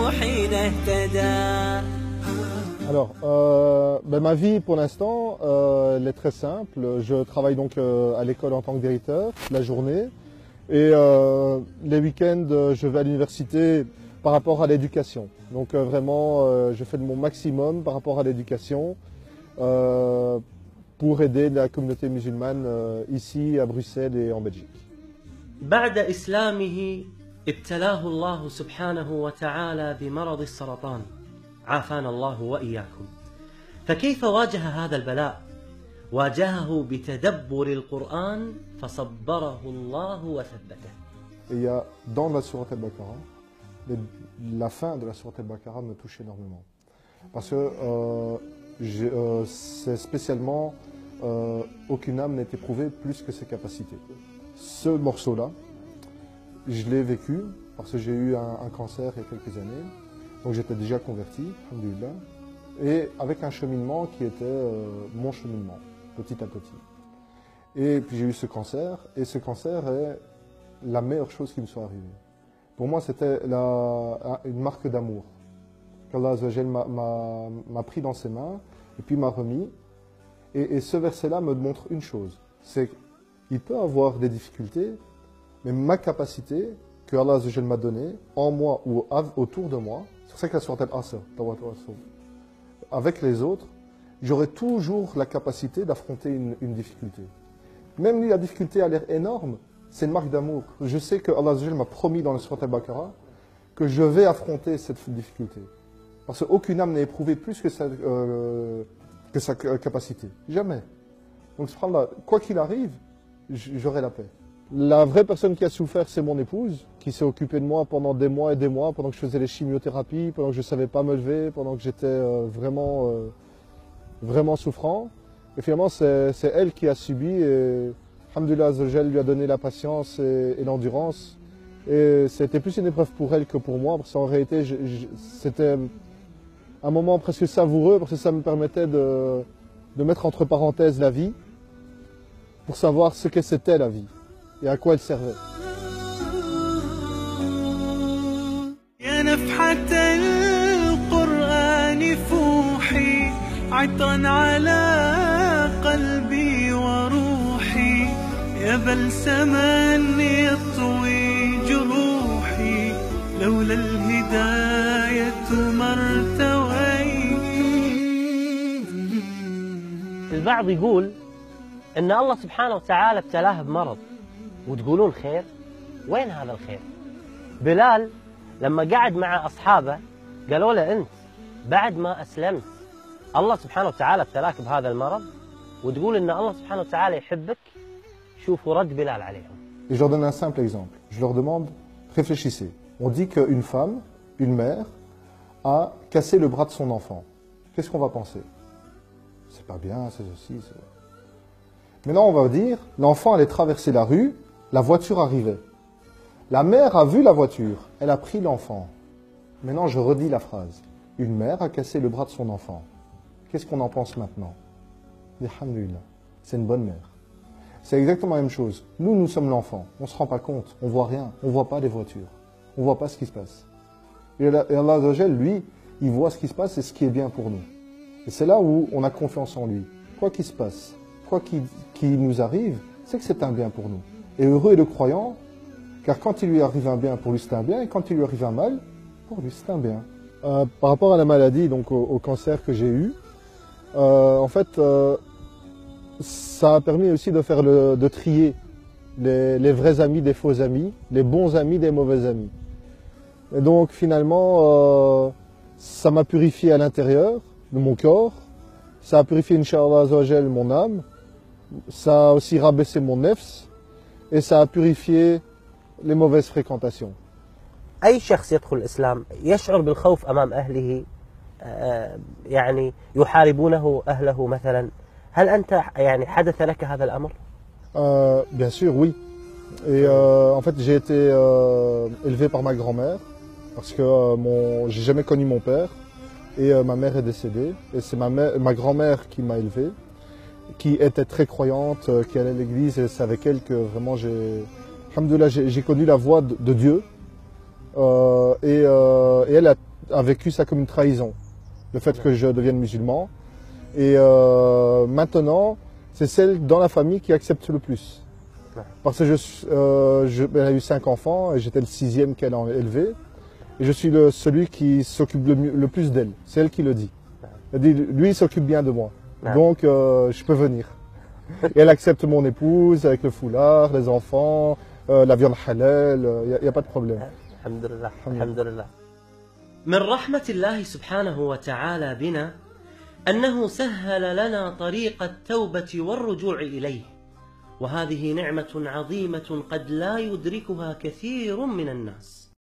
حين اهتدى. Alors, ma vie pour l'instant, elle est très simple. Je travaille donc à l'école en tant que directeur la journée et les week-ends, je vais à l'université par rapport à l'éducation. Donc vraiment, je fais de mon maximum par rapport à l'éducation pour aider la communauté musulmane ici à Bruxelles et en Belgique. بعد إسلامه ابتلاه الله سبحانه وتعالى بمرض السرطان عافانا الله وإياكم. فكيف واجه هذا البلاء؟ واجهه بتدبر القرآن فصبره الله وثبته. Il y a dans la sourate al-Baqarah, la fin de la sourate al-Baqarah me touche énormément. Parce que c'est spécialement aucune âme n'est éprouvée plus que ses capacités. Ce morceau-là, je l'ai vécu parce que j'ai eu un cancer il y a quelques années. Donc j'étais déjà converti, alhamdoulilah, et avec un cheminement qui était mon cheminement, petit à petit. Et puis j'ai eu ce cancer, et ce cancer est la meilleure chose qui me soit arrivée. Pour moi, c'était une marque d'amour qu'Allah Azzawajal m'a pris dans ses mains et puis m'a remis. Et ce verset-là me montre une chose, c'est qu'il peut avoir des difficultés, mais ma capacité que Allah Azzawajal m'a donnée, en moi ou autour de moi, c'est pour ça que la sourate Al-Asr, avec les autres, j'aurai toujours la capacité d'affronter une difficulté. Même si la difficulté a l'air énorme, c'est une marque d'amour. Je sais que Allah Azzawajal m'a promis dans le sourate Al-Baqarah que je vais affronter cette difficulté. Parce qu'aucune âme n'est éprouvée plus que sa capacité. Jamais. Donc, subhanallah, quoi qu'il arrive, j'aurai la paix. La vraie personne qui a souffert, c'est mon épouse, qui s'est occupée de moi pendant des mois et des mois, pendant que je faisais les chimiothérapies, pendant que je ne savais pas me lever, pendant que j'étais vraiment souffrant. Et finalement, c'est elle qui a subi et alhamdoulilah, Azzawajal lui a donné la patience et l'endurance. Et c'était plus une épreuve pour elle que pour moi, parce qu'en réalité, c'était un moment presque savoureux, parce que ça me permettait de mettre entre parenthèses la vie, pour savoir ce que c'était la vie et à quoi elle servait. يا نفحة القرآن فوحي عطرا على قلبي وروحي يا بلسما يطوي جروحي لولا الهداية ما ارتويت. البعض يقول إن الله سبحانه وتعالى ابتلاه بمرض وتقولون خير. وين هذا الخير؟ بلال لما قعد مع أصحابه قالوا له أنت بعد ما أسلمت الله سبحانه وتعالى ابتلاك بهذا المرض وتقول إن الله سبحانه وتعالى يحبك. شوفوا رد بلال عليهم. Et je leur donne un simple exemple. Je leur demande, réfléchissez. On dit qu'une femme, une mère, a cassé le bras de son enfant. Qu'est-ce qu'on va penser? C'est pas bien, c'est ceci, c'est... Maintenant, on va dire, l'enfant allait traverser la rue, la voiture arrivait. La mère a vu la voiture, elle a pris l'enfant. Maintenant, je redis la phrase. Une mère a cassé le bras de son enfant. Qu'est-ce qu'on en pense maintenant? Alhamdulillah, c'est une bonne mère. C'est exactement la même chose. Nous sommes l'enfant. On ne se rend pas compte, on ne voit rien, on ne voit pas les voitures. On ne voit pas ce qui se passe. Et Allah Azzawajal, lui, il voit ce qui se passe et ce qui est bien pour nous. Et c'est là où on a confiance en lui. Quoi qu'il se passe, quoi qu'il nous arrive, c'est que c'est un bien pour nous. Et heureux est le croyant, car quand il lui arrive un bien, pour lui c'est un bien, et quand il lui arrive un mal, pour lui c'est un bien. Par rapport à la maladie, donc au cancer que j'ai eu, en fait, ça a permis aussi de trier les vrais amis des faux amis, les bons amis des mauvais amis. Et donc finalement, ça m'a purifié à l'intérieur de mon corps, ça a purifié, Inch'Allah Azzawajal, mon âme, ça a aussi rabaissé mon nefs, et ça a purifié les mauvaises fréquentations. أي شخص يدخل الإسلام يشعر بالخوف أمام أهله، يعني يحاربونه أهله مثلا. هل أنت يعني حدث لك هذا الأمر؟ Bien sûr, oui. Et en fait, j'ai été élevé par ma grand-mère, parce que j'ai jamais connu mon père, et ma mère est décédée. Et c'est ma grand-mère qui m'a élevé, qui était très croyante, qui allait à l'église, et c'est avec elle que vraiment j'ai connu la voix de Dieu. Et elle a vécu ça comme une trahison, le fait que je devienne musulman. Et maintenant, c'est celle dans la famille qui accepte le plus. Parce que elle a eu 5 enfants et j'étais le 6e qu'elle a élevé. Et je suis celui qui s'occupe le plus d'elle. C'est elle qui le dit. Elle dit, lui, il s'occupe bien de moi. Donc, je peux venir. Et elle accepte mon épouse avec le foulard, les enfants, la viande halal, il n'y a pas de problème. Alhamdulillah, alhamdulillah. من رحمة الله سبحانه وتعالى بنا أنه سهل لنا طريق التوبة والرجوع إليه، وهذه نعمة عظيمة قد لا يدركها كثير من الناس.